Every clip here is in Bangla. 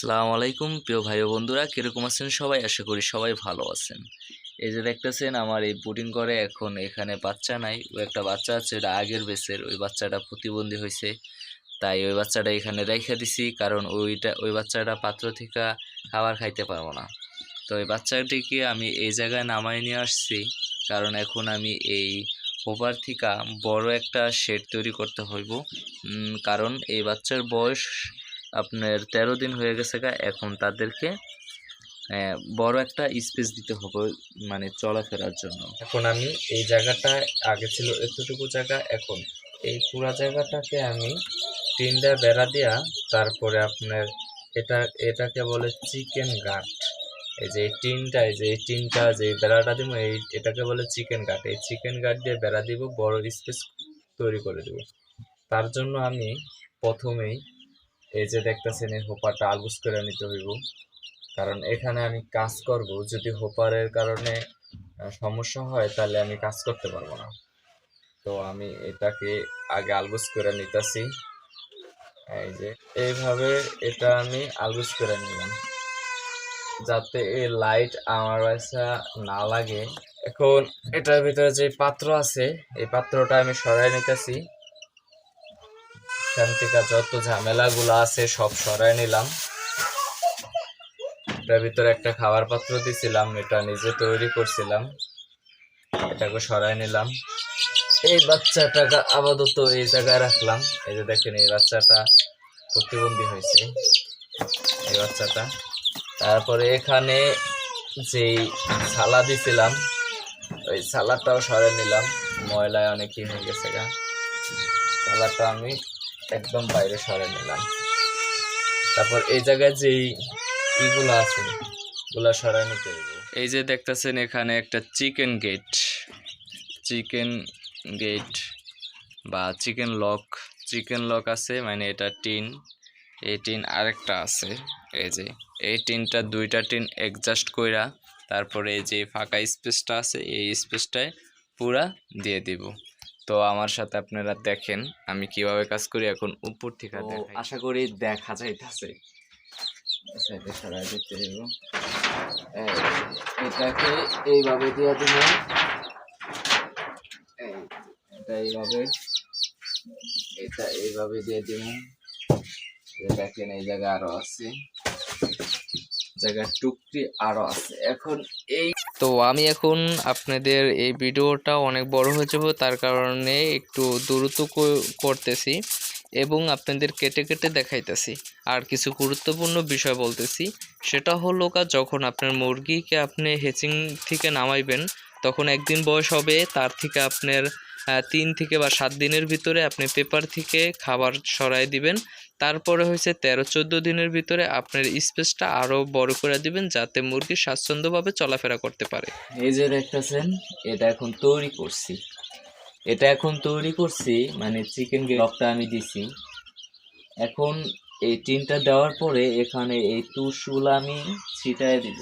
আসসালামু আলাইকুম প্রিয় ভাই ও বন্ধুরা, কিরকম আছেন সবাই? আশা করি সবাই ভালো আছেন। এই যে দেখতেছেন আমার এই বুটিং করে এখন এখানে বাচ্চা নাই, ও একটা বাচ্চা আছে, এটা আগের বেসের। ওই বাচ্চাটা প্রতিবন্ধী হয়েছে, তাই ওই বাচ্চাটা এখানে রেখে দিছি, কারণ ওই বাচ্চাটা পাত্র থেকে খাবার খাইতে পারবো না। তো এই বাচ্চাটিকে আমি এই জায়গায় নামাই নিয়ে আসছি, কারণ এখন আমি এই হোপার থেকে বড় একটা শেড তৈরি করতে হইব। কারণ এই বাচ্চার বয়স আপনার 13 দিন হয়ে গেছে গা। এখন তাদেরকে বড় একটা স্পেস দিতে হবে, মানে চলাফেরার জন্য। এখন আমি এই জায়গাটায়, আগে ছিল এতটুকু জায়গা, এখন এই পুরা জায়গাটাকে আমি টিনটা বেড়া দিয়া, তারপরে আপনার এটাকে বলে চিকেন গাট। এই যে এই টিনটা যে বেড়াটা দিব, এটাকে বলে চিকেন গাট। এই চিকেন গাট দিয়ে বেড়া দিব, বড় স্পেস তৈরি করে দিব। তার জন্য আমি প্রথমেই এই যে দেখতেছেন এই হোপারটা আলগুস করে নিতে হইব, কারণ এখানে আমি কাজ করব। যদি হোপারের কারণে সমস্যা হয় তাহলে আমি কাজ করতে পারবো না। তো আমি এটাকে আগে আলগুস করে নিতেছি। এই যে এইভাবে এটা আমি আলগুস করে নিলাম, যাতে এই লাইট আমার বাসা না লাগে। এখন এটার ভিতরে যে পাত্র আছে, এই পাত্রটা আমি সরাই নিতেছি। এখান থেকে যত ঝামেলাগুলো আছে সব সরাই নিলাম। এটার ভিতরে একটা খাবার পাত্র দিছিলাম, এটা নিজে তৈরি করছিলাম, এটাকে সরাই নিলাম। এই বাচ্চাটাকে আপাতত এই জায়গায় রাখলাম। এই যে দেখেন এই বাচ্চাটা প্রতিবন্ধী হয়েছে, এই বাচ্চাটা। তারপরে এখানে যেই ছালা দিছিলাম, ওই ছালাটাও সরাই নিলাম, ময়লায় অনেকই হয়ে গেছে গা। ছালাটা আমি একদম বাইরে সরাই নিলাম। তারপর এই জায়গায় যেই ইগুলো আছে গুলা সরাই নিতে হবে। এই যে দেখতেছেন এখানে একটা চিকেন গেট বা চিকেন লক আছে, মানে এটা টিন। এই টিন আরেকটা আছে, এই যে এই টিনটা, দুইটা টিন অ্যাডজাস্ট কইরা তারপরে এই যে ফাঁকা স্পেসটা আছে, এই স্পেসটায় পুরা দিয়ে দিব। তো আমার সাথে আপনারা দেখেন আমি কিভাবে কাজ করি। এখন উপর থেকে আশা করি দেখা যাইতেছে। এটাকে এইভাবে দিয়ে দিব, এটা এইভাবে দিয়ে দিব। দেখেন এই জায়গায় আরো আছে, জায়গায় টুকরি আরো আছে। এখন তো আমি এখন আপনাদের এই ভিডিওটা অনেক বড় হয়ে যাবে, তার কারণে একটু দ্রুত করতেছি এবং আপনাদের কেটে কেটে দেখাইতেছি। আর কিছু গুরুত্বপূর্ণ বিষয় বলতেছি, সেটা হলো যখন আপনার মুরগিকে আপনি হেচিং থেকে নামাইবেন, তখন একদিন বয়স হবে, তার থেকে আপনার 3 থেকে বা 7 দিনের ভিতরে আপনি পেপার থেকে খাবার সরাই দিবেন। তারপরে হয়েছে 13-14 দিনের ভিতরে আপনার স্পেসটা আরও বড় করে দিবেন, যাতে মুরগি স্বাচ্ছন্দ্যভাবে চলাফেরা করতে পারে। এই যে দেখতেছেন এটা এখন তৈরি করছি, মানে চিকেন লকটা আমি দিছি। এখন এই টিনটা দেওয়ার পরে এখানে এই তুষগুলো আমি ছিটাই দিব,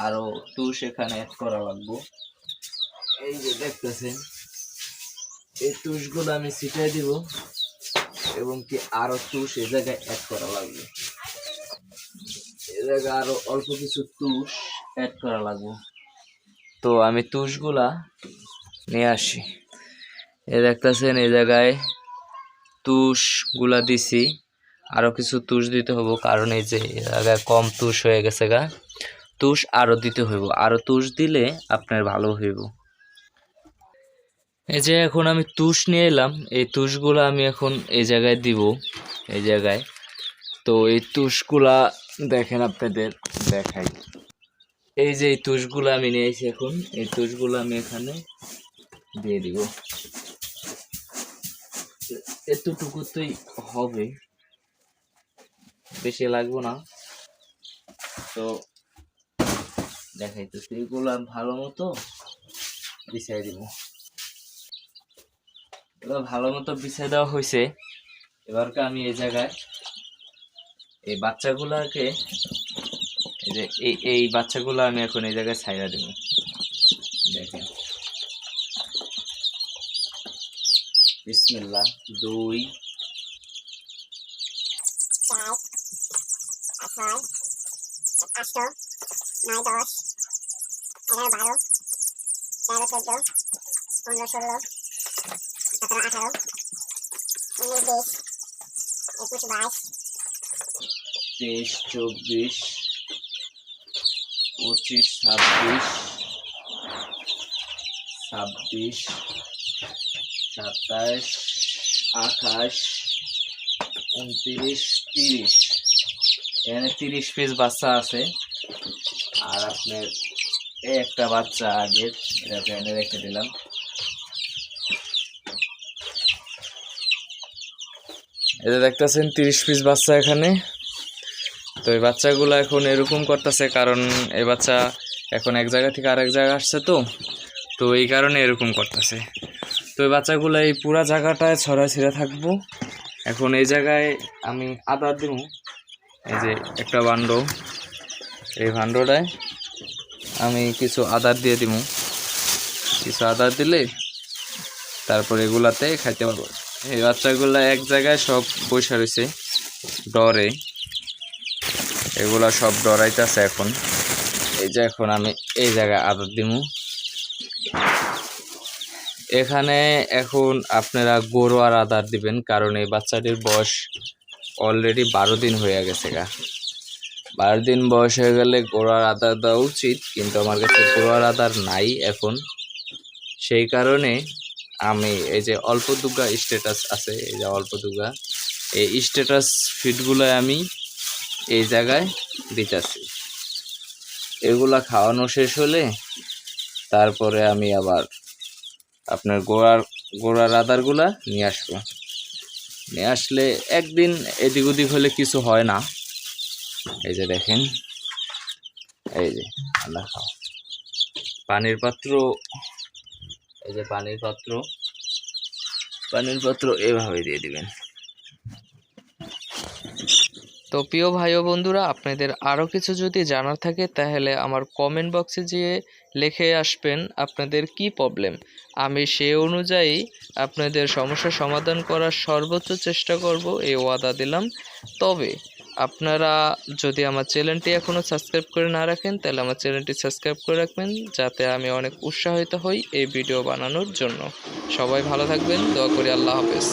আরো তুষ এখানে অ্যাড করা লাগবে। এই যে দেখতেছেন এই তুষগুলো আমি ছিটাই দিব, এবং কি আরো তুষ এই জায়গায় অ্যাড করা লাগবে। এই জায়গায় আরো অল্প কিছু তুষ অ্যাড করা লাগবে। তো আমি তুষগুলা নিয়ে আসি। এই দেখতেছেন এই জায়গায় তুষগুলা দিছি, আরো কিছু তুষ দিতে হবো, কারণ এই যে জায়গায় কম তুষ হয়ে গেছে গা। তুষ আরো দিতে হইব, আরো তুষ দিলে আপনার ভালো হইব। এই যে এখন আমি তুষ নিয়ে এলাম, এই তুষগুলা আমি এখন এই জায়গায় দিব, এই জায়গায়। তো এই তুষগুলা দেখেন, আপনাদের দেখাই। এই যে এই তুষগুলা আমি নিয়েছি, এখন এই তুষগুলো আমি এখানে দিয়ে দিব। এতটুকুতেই হবে, বেশি লাগবে না। তো দেখাইতেছি, এগুলো ভালো মতো বিছাই দিব। এবার ভালো মতো বিছাই দেওয়া হয়েছে। এবারকে আমি এই জায়গায় এই বাচ্চাগুলাকে, এই যে এই বাচ্চাগুলো আমি এখন এই জায়গায় ছাইড়া দেব। দেখেন, বিসমিল্লাহ। 2 8, 9, 10, 11, 12, 13, 14, 15, 16, 17, 18, 19, 20, 21, 22, 23, 24, 25, 26, 27, 28, 29, 30। এখানে 30 পিস বাচ্চা আছে। আর আপনার এই একটা বাচ্চা আগের, এটা এনে রেখে দিলাম। এই যে দেখতেছেন 30 পিস বাচ্চা এখানে। তো এই বাচ্চাগুলো এখন এরকম করতেছে, কারণ এই বাচ্চা এখন এক জায়গা থেকে আরেক জায়গায় আসছে, তো এই কারণে এরকম করতেছে। তো এই বাচ্চাগুলো এই পুরা জায়গাটায় ছড়ায় ছিঁড়ে থাকবো। এখন এই জায়গায় আমি আদার দিব। এই যে একটা ভাণ্ড, এই ভাণ্ডটায় আমি কিছু আদার দিয়ে দিব। কিছু আদার দিলে তারপর এগুলাতে খাইতে পারবো। এই বাচ্চাগুলো এক জায়গায় সব বসে রয়েছে ডরে, এগুলা সব ডরাইতেছে এখন। এই যে এখন আমি এই জায়গায় আদর দিব। এখানে এখন আপনারা গরুয়ার আদার দিবেন, কারণ এই বাচ্চাটির বয়স অলরেডি 12 দিন হয়ে গেছে। 12 দিন বয়স হয়ে গেলে গরুয়ার আদার দেওয়া উচিত, কিন্তু আমার কাছে গরুয়ার আদার নাই এখন। সেই কারণে আমি এই যে অল্প দুগা স্ট্যাটাস আছে, এই যে অল্প দুগা, এই স্ট্যাটাস ফিডগুলো আমি এই জায়গায় দিতেছি। এগুলা খাওয়ানো শেষ হলে তারপরে আমি আবার আপনার গোড়ার আদারগুলা নিয়ে আসবো। নিয়ে আসলে একদিন এদিক ওদিক হলে কিছু হয় না। এই যে দেখেন, এই যে আদা খাও, পানির পাত্র, এই যে পানির পাত্র এভাবে দিয়ে দিবেন। তো প্রিয় ভাই ও বন্ধুরা, আপনাদের আরও কিছু যদি জানার থাকে তাহলে আমার কমেন্ট বক্সে যেয়ে লিখে আসবেন আপনাদের কি প্রবলেম। আমি সেই অনুযায়ী আপনাদের সমস্যার সমাধান করার সর্বোচ্চ চেষ্টা করব, এই ওয়াদা দিলাম। তবে আপনারা যদি আমার চ্যানেলটি এখনও সাবস্ক্রাইব করে না রাখেন তাহলে আমার চ্যানেলটি সাবস্ক্রাইব করে রাখবেন, যাতে আমি অনেক উৎসাহিত হই এই ভিডিও বানানোর জন্য। সবাই ভালো থাকবেন, দোয়া করি। আল্লাহ হাফেজ।